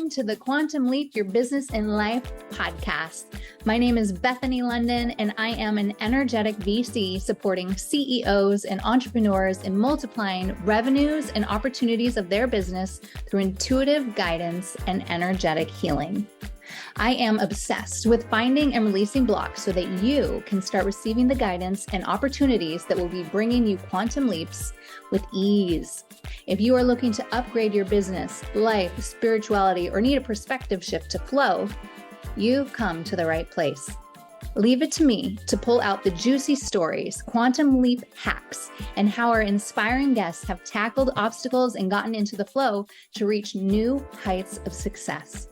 welcome to the Quantum Leap Your Business and Life podcast. My name is Bethany Londyn, and I am an energetic VC supporting CEOs and entrepreneurs in multiplying revenues and opportunities of their business through intuitive guidance and energetic healing. I am obsessed with finding and releasing blocks so that you can start receiving the guidance and opportunities that will be bringing you quantum leaps with ease. If you are looking to upgrade your business, life, spirituality, or need a perspective shift to flow, you've come to the right place. Leave it to me to pull out the juicy stories, quantum leap hacks, and how our inspiring guests have tackled obstacles and gotten into the flow to reach new heights of success.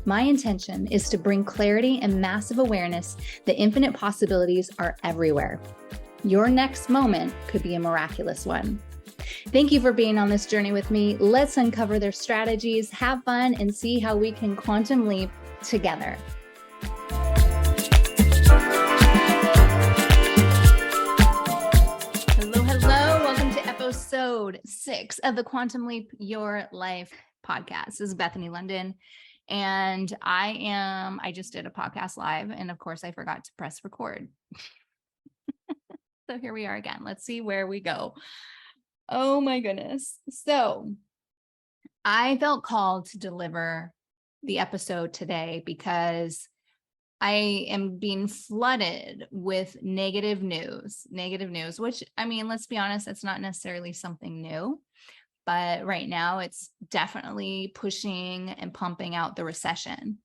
My intention is to bring clarity and massive awareness that infinite possibilities are everywhere. Your next moment could be a miraculous one. Thank you for being on this journey with me. Let's uncover their strategies, have fun, and see how we can quantum leap together. Hello. Welcome to episode 6 of the Quantum Leap Your Life podcast. This is Bethany Londyn. And I just did a podcast live, and of course I forgot to press record. So here we are again. Let's see where we go. Oh my goodness. So I felt called to deliver the episode today because I am being flooded with negative news, which, I mean, let's be honest, it's not necessarily something new. But right now it's definitely pushing and pumping out the recession.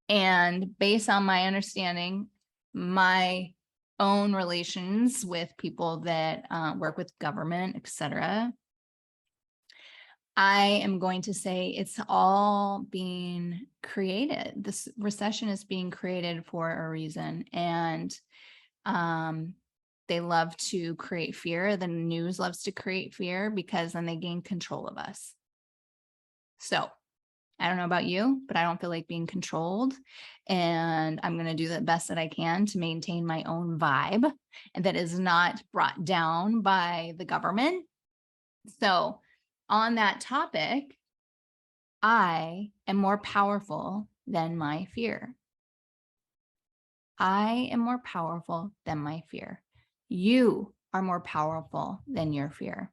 And based on my understanding, my own relations with people that work with government, etc., I am going to say it's all being created. This recession is being created for a reason. And they love to create fear. The news loves to create fear because then they gain control of us. So I don't know about you, but I don't feel like being controlled. And I'm going to do the best that I can to maintain my own vibe and that is not brought down by the government. So on that topic, I am more powerful than my fear. I am more powerful than my fear. You are more powerful than your fear.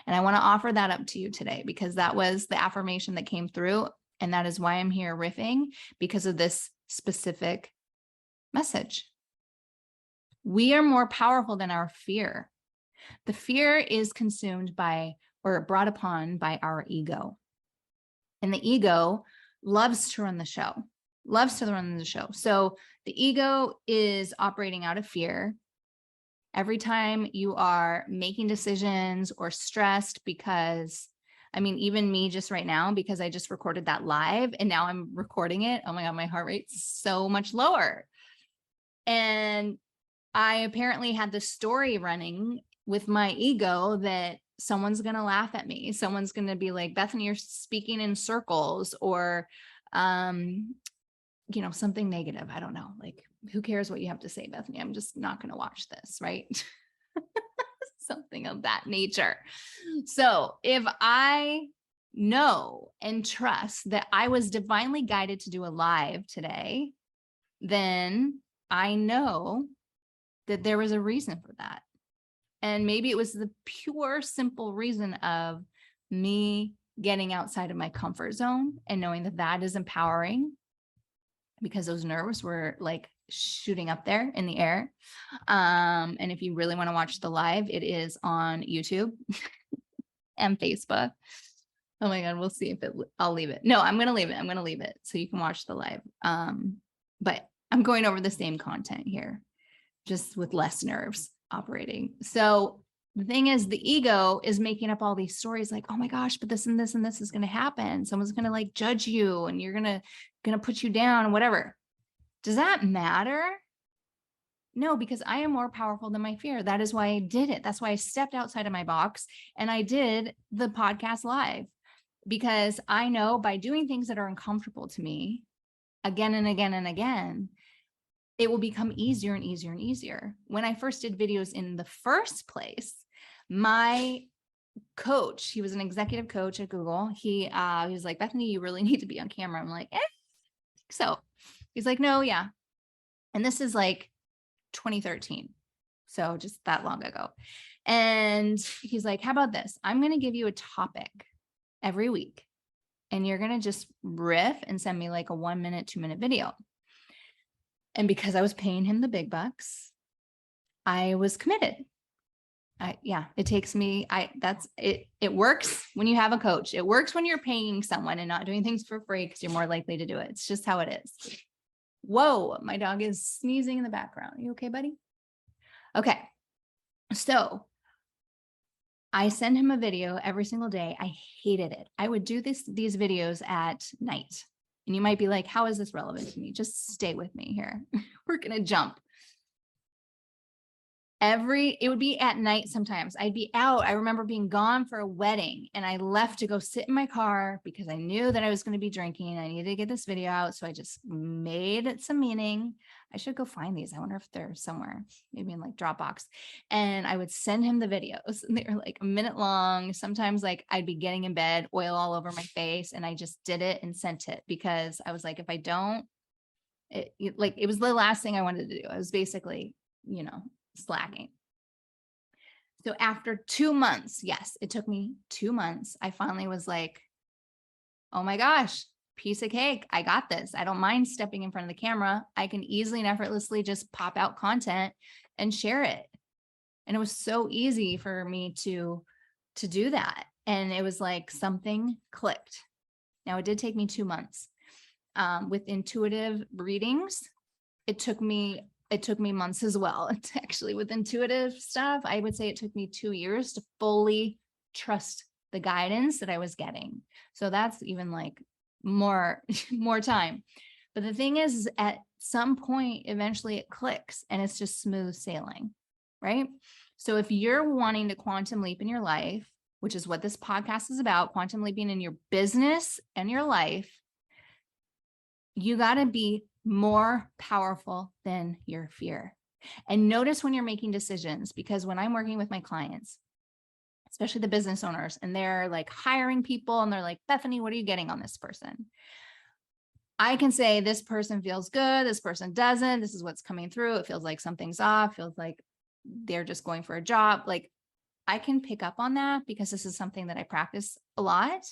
And I want to offer that up to you today because that was the affirmation that came through. And that is why I'm here riffing, because of this specific message. We are more powerful than our fear. The fear is consumed by or brought upon by our ego. And the ego loves to run the show, So the ego is operating out of fear. Every time you are making decisions or stressed because, I mean, even me just right now, because I just recorded that live and now I'm recording it. Oh my God, my heart rate's so much lower. And I apparently had the story running with my ego that someone's going to laugh at me. Someone's going to be like, Bethany, you're speaking in circles, or, something negative. I don't know. Like, who cares what you have to say, Bethany? I'm just not going to watch this, right? Something of that nature. So if I know and trust that I was divinely guided to do a live today, then I know that there was a reason for that. And maybe it was the pure, simple reason of me getting outside of my comfort zone and knowing that that is empowering, because those nerves were like shooting up there in the air. And if you really want to watch the live, it is on YouTube and Facebook. Oh my God, we'll see if I'll leave it. No, I'm going to leave it so you can watch the live. But I'm going over the same content here, just with less nerves operating. So the thing is, the ego is making up all these stories like, oh my gosh, but this and this and this is going to happen. Someone's going to like judge you and you're going to put you down and whatever. Does that matter? No, because I am more powerful than my fear. That is why I did it. That's why I stepped outside of my box and I did the podcast live, because I know by doing things that are uncomfortable to me again and again and again, it will become easier and easier and easier. When I first did videos in the first place, my coach, he was an executive coach at Google. He was like, Bethany, you really need to be on camera. I'm like, so he's like, no, yeah. And this is like 2013. So just that long ago. And he's like, how about this? I'm going to give you a topic every week and you're going to just riff and send me like a 1 minute, 2 minute video. And because I was paying him the big bucks, I was committed. It takes me, it works when you have a coach. It works when you're paying someone and not doing things for free because you're more likely to do it. It's just how it is. Whoa, my dog is sneezing in the background. Are you okay, buddy? Okay. So I send him a video every single day. I hated it. I would do these videos at night. And you might be like, how is this relevant to me? Just stay with me here. We're going to jump. It would be at night sometimes. I'd be out. I remember being gone for a wedding and I left to go sit in my car because I knew that I was going to be drinking. I needed to get this video out. So I just made some meaning. I should go find these. I wonder if they're somewhere, maybe in like Dropbox. And I would send him the videos and they were like a minute long. Sometimes like I'd be getting in bed, oil all over my face. And I just did it and sent it because I was like, if I don't, it was the last thing I wanted to do. I was basically, slacking. So after 2 months, yes, it took me 2 months. I finally was like, oh my gosh, piece of cake. I got this. I don't mind stepping in front of the camera. I can easily and effortlessly just pop out content and share it. And it was so easy for me to do that. And it was like something clicked. Now it did take me 2 months. With intuitive readings, it took me months as well. It's actually with intuitive stuff, I would say it took me 2 years to fully trust the guidance that I was getting. So that's even like more time. But the thing is at some point, eventually it clicks and it's just smooth sailing, right? So if you're wanting to quantum leap in your life, which is what this podcast is about, quantum leaping in your business and your life, you got to be more powerful than your fear. And notice when you're making decisions, because when I'm working with my clients, especially the business owners, and they're like hiring people and they're like, Bethany, what are you getting on this person? I can say this person feels good. This person doesn't. This is what's coming through. It feels like something's off. Feels like they're just going for a job. Like I can pick up on that because this is something that I practice a lot.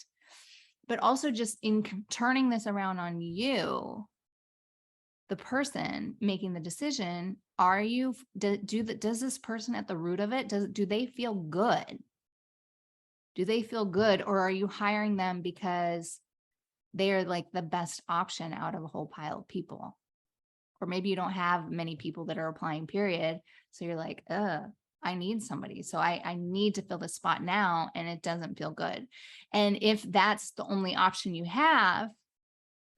But also just in turning this around on you, the person making the decision, does this person at the root of it, do they feel good? Do they feel good? Or are you hiring them because they are like the best option out of a whole pile of people? Or maybe you don't have many people that are applying, period. So you're like, I need somebody. So I need to fill this spot now and it doesn't feel good. And if that's the only option you have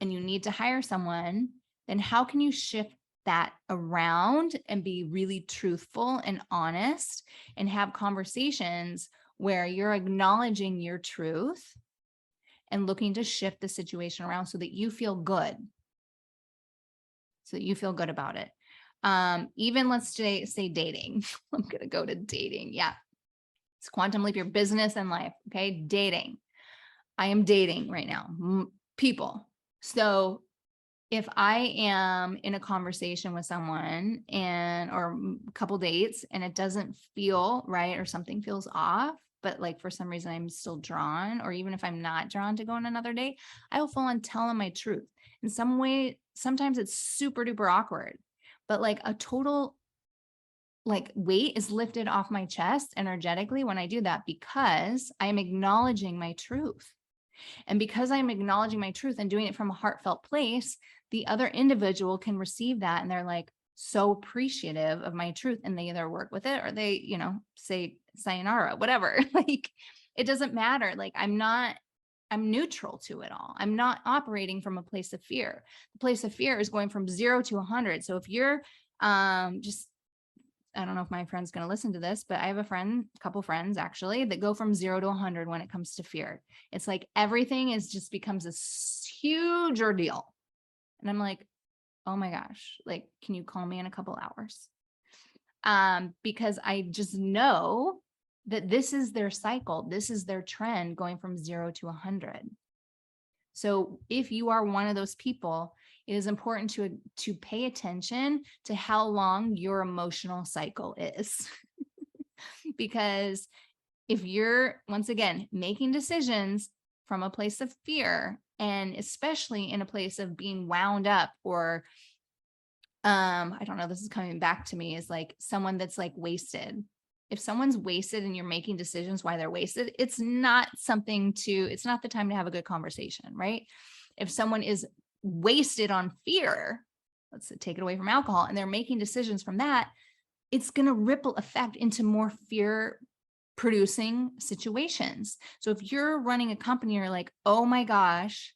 and you need to hire someone, then how can you shift that around and be really truthful and honest and have conversations where you're acknowledging your truth and looking to shift the situation around so that you feel good. So that you feel good about it. Even let's say dating. I'm going to go to dating. Yeah. It's quantum leap your business and life. Okay. Dating. I am dating right now. People. So if I am in a conversation with someone or a couple dates and it doesn't feel right or something feels off, but like for some reason I'm still drawn, or even if I'm not drawn to go on another date, I will full on tell them my truth. In some way, sometimes it's super duper awkward, but like a total like weight is lifted off my chest energetically when I do that because I'm acknowledging my truth. And because I'm acknowledging my truth and doing it from a heartfelt place, the other individual can receive that. And they're like so appreciative of my truth. And they either work with it or they, say sayonara, whatever. Like, it doesn't matter. Like, I'm neutral to it all. I'm not operating from a place of fear. The place of fear is going from 0 to 100. So if you're I don't know if my friend's going to listen to this, but I have a couple friends actually, that go from 0 to 100 when it comes to fear. It's like everything becomes a huge ordeal. And I'm like, oh my gosh, like, can you call me in a couple hours? Because I just know that this is their cycle. This is their trend going from 0 to 100. So if you are one of those people, it is important to pay attention to how long your emotional cycle is. Because if you're, once again, making decisions from a place of fear, and especially in a place of being wound up, or I don't know, this is coming back to me, is like someone that's like wasted. If someone's wasted and you're making decisions why they're wasted, it's not the time to have a good conversation, right? If someone is wasted on fear, let's take it away from alcohol, and they're making decisions from that, it's going to ripple effect into more fear producing situations. So if you're running a company, you're like, oh my gosh,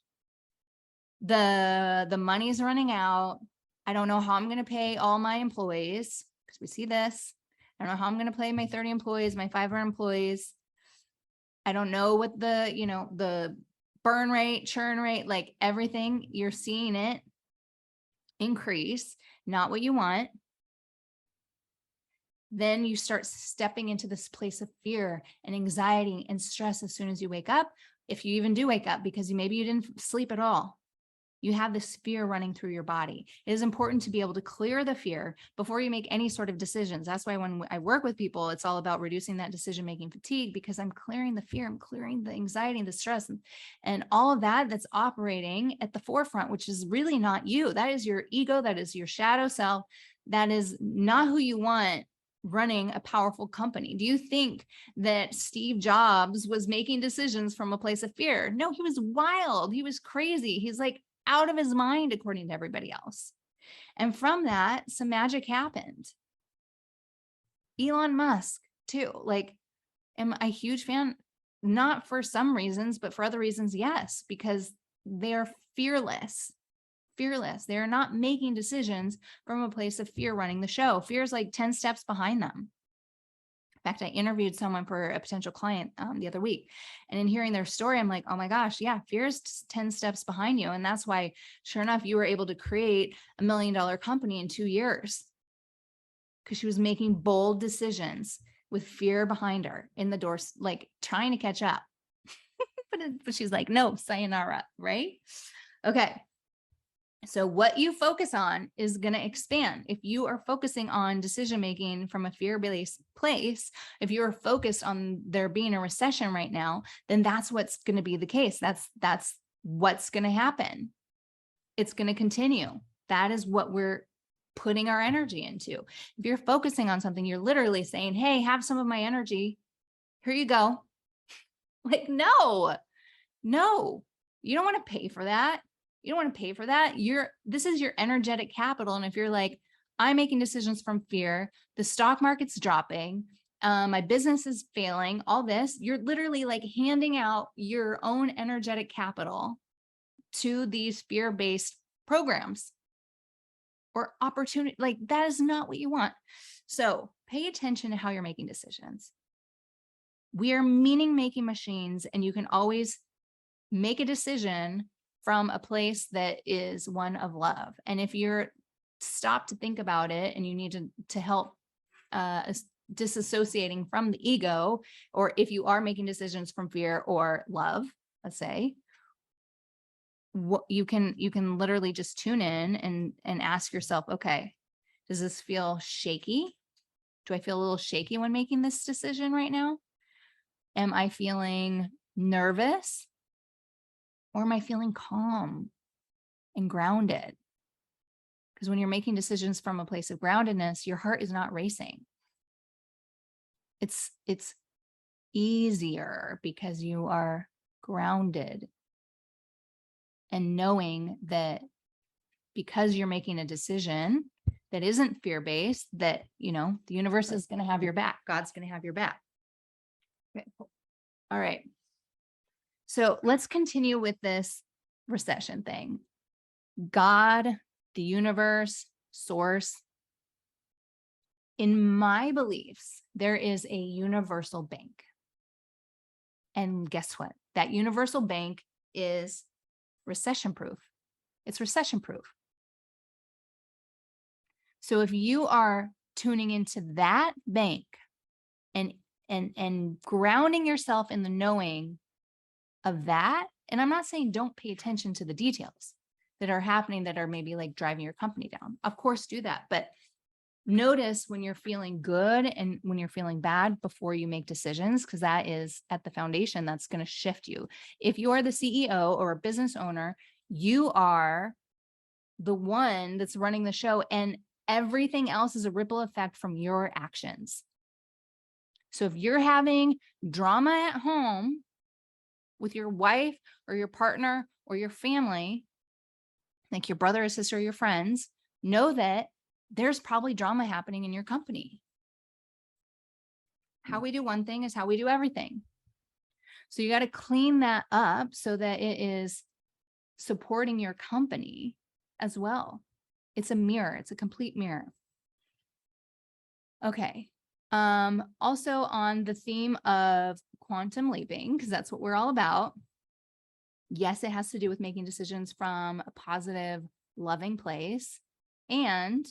the money is running out. I don't know how I'm going to pay all my employees, because we see this. I don't know how I'm going to pay my 30 employees, my 500 employees. I don't know what the burn rate, churn rate, like everything, you're seeing it increase, not what you want. Then you start stepping into this place of fear and anxiety and stress as soon as you wake up. If you even do wake up, because maybe you didn't sleep at all, you have this fear running through your body. It is important to be able to clear the fear before you make any sort of decisions. That's why when I work with people, it's all about reducing that decision-making fatigue, because I'm clearing the fear, I'm clearing the anxiety and the stress and all of that that's operating at the forefront, which is really not you. That is your ego. That is your shadow self. That is not who you want running a powerful company. Do you think that Steve Jobs was making decisions from a place of fear? No, he was wild. He was crazy. He's like out of his mind, according to everybody else. And from that, some magic happened. Elon Musk too. Like, am I a huge fan? Not for some reasons, but for other reasons, yes, because they're fearless. They're not making decisions from a place of fear running the show. Fear is like 10 steps behind them. In fact, I interviewed someone for a potential client the other week, and in hearing their story, I'm like, oh my gosh, yeah, fear is 10 steps behind you. And that's why, sure enough, you were able to create $1 million company in 2 years, because she was making bold decisions with fear behind her in the door, like trying to catch up. but she's like, no, sayonara, right? Okay. So what you focus on is going to expand. If you are focusing on decision-making from a fear-based place, if you're focused on there being a recession right now, then that's what's going to be the case. That's what's going to happen. It's going to continue. That is what we're putting our energy into. If you're focusing on something, you're literally saying, hey, have some of my energy. Here you go. Like, no, you don't want to pay for that. You don't want to pay for that. This is your energetic capital. And if you're like, I'm making decisions from fear, the stock market's dropping, my business is failing, all this, you're literally like handing out your own energetic capital to these fear-based programs or opportunity. Like, that is not what you want. So pay attention to how you're making decisions. We are meaning-making machines, and you can always make a decision from a place that is one of love. And if you're stopped to think about it and you need to help disassociating from the ego, or if you are making decisions from fear or love, let's say, what you can literally just tune in and ask yourself, okay, does this feel shaky? Do I feel a little shaky when making this decision right now? Am I feeling nervous? Or am I feeling calm and grounded? Because when you're making decisions from a place of groundedness, your heart is not racing. It's easier because you are grounded and knowing that because you're making a decision that isn't fear-based, that, the universe is going to have your back. God's going to have your back. Okay. All right. So let's continue with this recession thing. God, the universe, source. In my beliefs, there is a universal bank. And guess what? That universal bank is recession proof. It's recession proof. So if you are tuning into that bank and and grounding yourself in the knowing of that. And I'm not saying don't pay attention to the details that are happening that are maybe like driving your company down. Of course, do that. But notice when you're feeling good and when you're feeling bad before you make decisions, because that is at the foundation that's going to shift you. If you're the CEO or a business owner, you are the one that's running the show, and everything else is a ripple effect from your actions. So if you're having drama at home with your wife or your partner or your family, like your brother or sister or your friends, know that there's probably drama happening in your company. How we do one thing is how we do everything. So you got to clean that up so that it is supporting your company as well. It's a mirror. It's a complete mirror. Okay. Also on the theme of quantum leaping, because that's what we're all about. Yes, it has to do with making decisions from a positive, loving place. And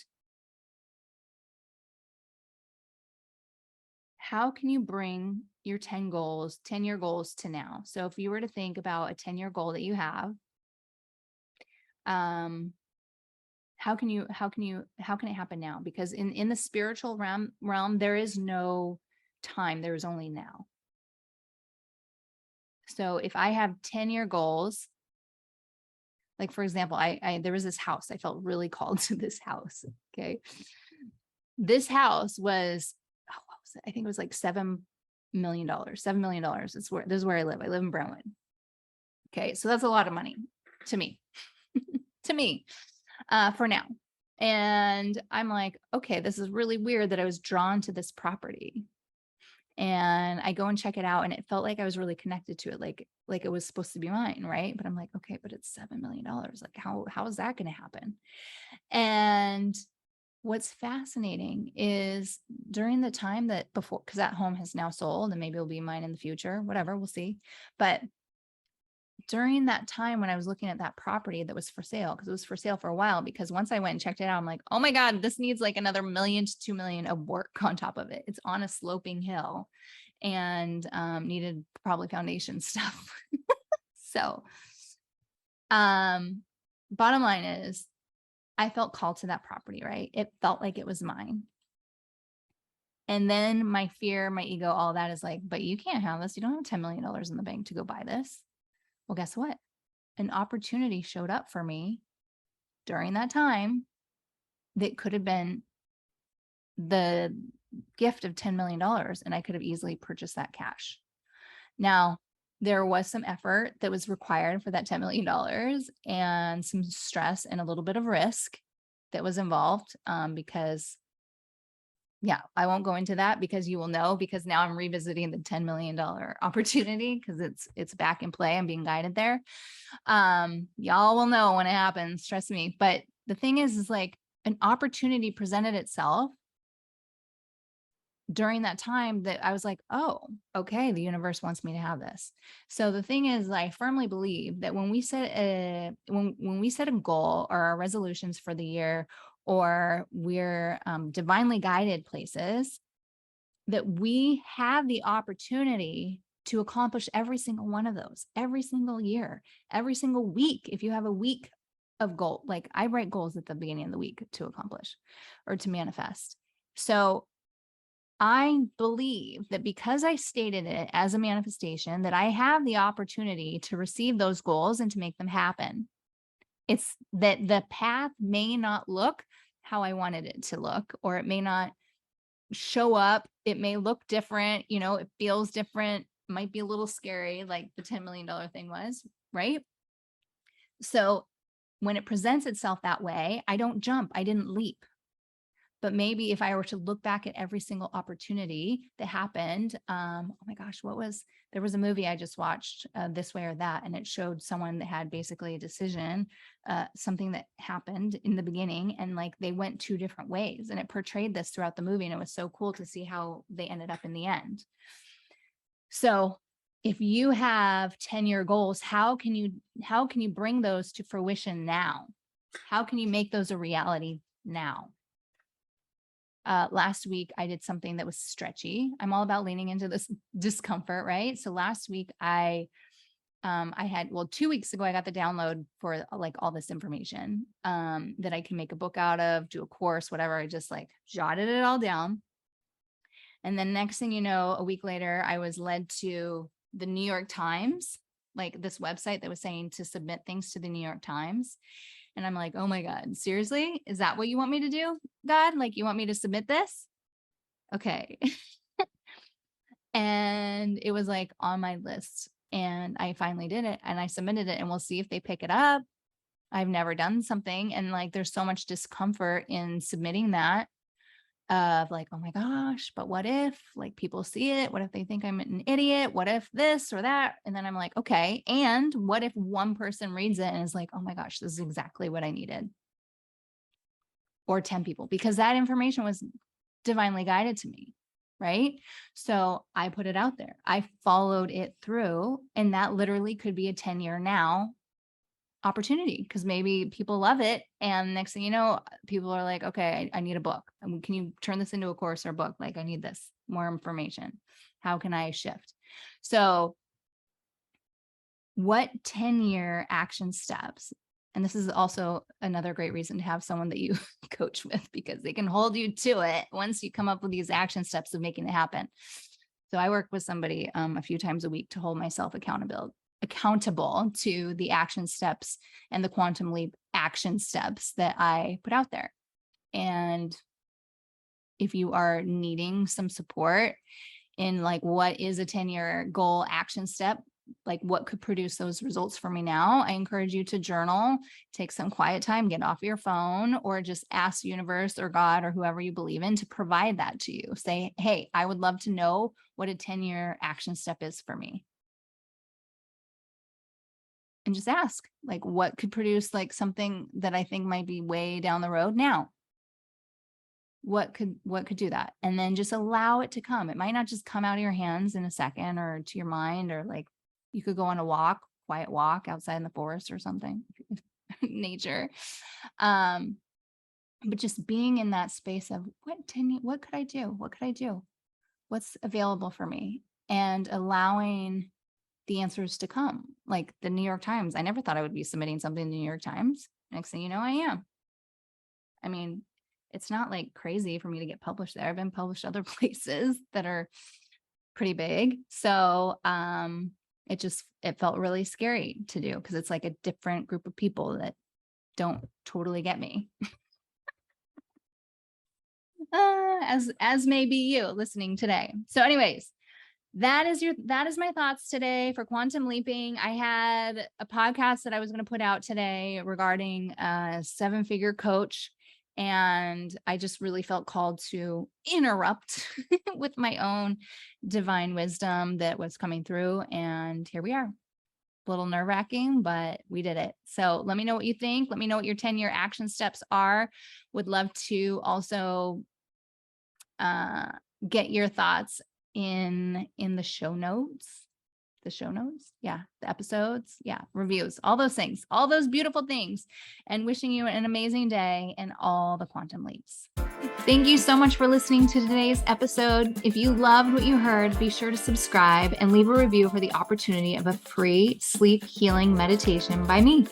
how can you bring your 10-year goals to now? So if you were to think about a 10-year goal that you have, how can it happen now? Because in the spiritual realm, there is no time, there is only now. So if I have 10-year goals, like for example, there was this house, I felt really called to this house. Okay. This house was, what was it? I think it was like $7 million. $7 million. This is where I live. I live in Brentwood. Okay. So that's a lot of money to me, for now. And I'm like, okay, this is really weird that I was drawn to this property. And I go and check it out, and it felt like I was really connected to it, like it was supposed to be mine, right? But I'm like, okay, but it's $7 million. Like, how is that going to happen? And what's fascinating is during the time that before, because that home has now sold, and maybe it'll be mine in the future, whatever, we'll see. But during that time when I was looking at that property that was for sale, because it was for sale for a while, because once I went and checked it out, I'm like, oh my God, this needs like another $1 million to $2 million of work on top of it. It's on a sloping hill and needed probably foundation stuff. So bottom line is I felt called to that property, right? It felt like it was mine. And then my fear, my ego, all that is like, but you can't have this. You don't have $10 million in the bank to go buy this. Well, guess what? An opportunity showed up for me during that time that could have been the gift of $10 million, and I could have easily purchased that cash. Now, there was some effort that was required for that $10 million and some stress and a little bit of risk that was involved, because yeah, I won't go into that because you will know, because now I'm revisiting the $10 million opportunity because it's back in play. I'm being guided there. Y'all will know when it happens, trust me. But the thing is like an opportunity presented itself during that time that I was like, oh, okay, the universe wants me to have this. So the thing is, I firmly believe that when we set when we set a goal or our resolutions for the year, or we're divinely guided places, that we have the opportunity to accomplish every single one of those, every single year, every single week. If you have a week of goal, like I write goals at the beginning of the week to accomplish or to manifest. So I believe that because I stated it as a manifestation, that I have the opportunity to receive those goals and to make them happen. It's that the path may not look how I wanted it to look, or it may not show up. It may look different. It feels different, might be a little scary, like the $10 million thing was, right? So when it presents itself that way, I don't jump, I didn't leap. But maybe if I were to look back at every single opportunity that happened, oh my gosh, there was a movie I just watched, This Way or That, and it showed someone that had basically a decision, something that happened in the beginning, and like they went two different ways, and it portrayed this throughout the movie, and it was so cool to see how they ended up in the end. So if you have 10-year goals, how can you bring those to fruition now? How can you make those a reality now? last week I did something that was stretchy. I'm all about leaning into this discomfort, right? So last week I had, 2 weeks ago, I got the download for like all this information, that I can make a book out of, do a course, whatever. I just like jotted it all down. And then next thing you know, a week later, I was led to the New York Times, like this website that was saying to submit things to the New York Times. And I'm like, oh my God, seriously? Is that what you want me to do, God? Like, you want me to submit this? Okay. And it was like on my list, and I finally did it, and I submitted it, and we'll see if they pick it up. I've never done something. And like, there's so much discomfort in submitting that, of like, oh my gosh, but what if like people see it? What if they think I'm an idiot? What if this or that? And then I'm like, okay. And what if one person reads it and is like, oh my gosh, this is exactly what I needed? Or 10 people, because that information was divinely guided to me. Right. So I put it out there. I followed it through, and that literally could be a 10-year now opportunity, because maybe people love it. And next thing you know, people are like, okay, I need a book. Can you turn this into a course or a book? Like, I need this more information. How can I shift? So what 10-year action steps? And this is also another great reason to have someone that you coach with, because they can hold you to it once you come up with these action steps of making it happen. So I work with somebody a few times a week to hold myself accountable to the action steps and the quantum leap action steps that I put out there. And if you are needing some support in like, what is a 10-year goal action step? Like, what could produce those results for me now? I encourage you to journal, take some quiet time, get off your phone, or just ask the universe or God or whoever you believe in to provide that to you. Say, hey, I would love to know what a 10-year action step is for me. And just ask, like, what could produce like something that I think might be way down the road now? What could do that? And then just allow it to come. It might not just come out of your hands in a second or to your mind, or like you could go on a quiet walk outside in the forest or something, nature. But just being in that space of what could I do? What could I do? What's available for me? And allowing the answers to come. Like the New York Times. I never thought I would be submitting something to the New York Times. Next thing you know, I am. I mean, it's not like crazy for me to get published there. I've been published other places that are pretty big. So it felt really scary to do, because it's like a different group of people that don't totally get me. As may be you listening today. So anyways, that is my thoughts today for quantum leaping. I had a podcast that I was going to put out today regarding a 7-figure coach, and I just really felt called to interrupt with my own divine wisdom that was coming through. And here we are. A little nerve-wracking, but we did it. So let me know what you think. Let me know what your 10-year action steps are. Would love to also get your thoughts in the show notes. Yeah, the episodes, yeah, reviews, all those things, all those beautiful things, and wishing you an amazing day and all the quantum leaps. Thank you so much for listening to today's episode. If you loved what you heard, be sure to subscribe and leave a review for the opportunity of a free sleep healing meditation by me.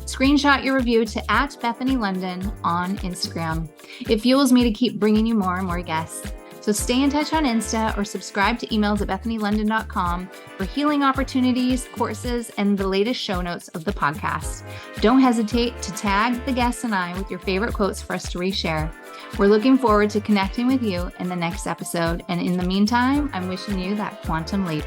Screenshot your review to @Bethany Londyn on Instagram. It fuels me to keep bringing you more and more guests. So stay in touch on Insta or subscribe to emails at bethanylondyn.com for healing opportunities, courses, and the latest show notes of the podcast. Don't hesitate to tag the guests and I with your favorite quotes for us to reshare. We're looking forward to connecting with you in the next episode. And in the meantime, I'm wishing you that quantum leap.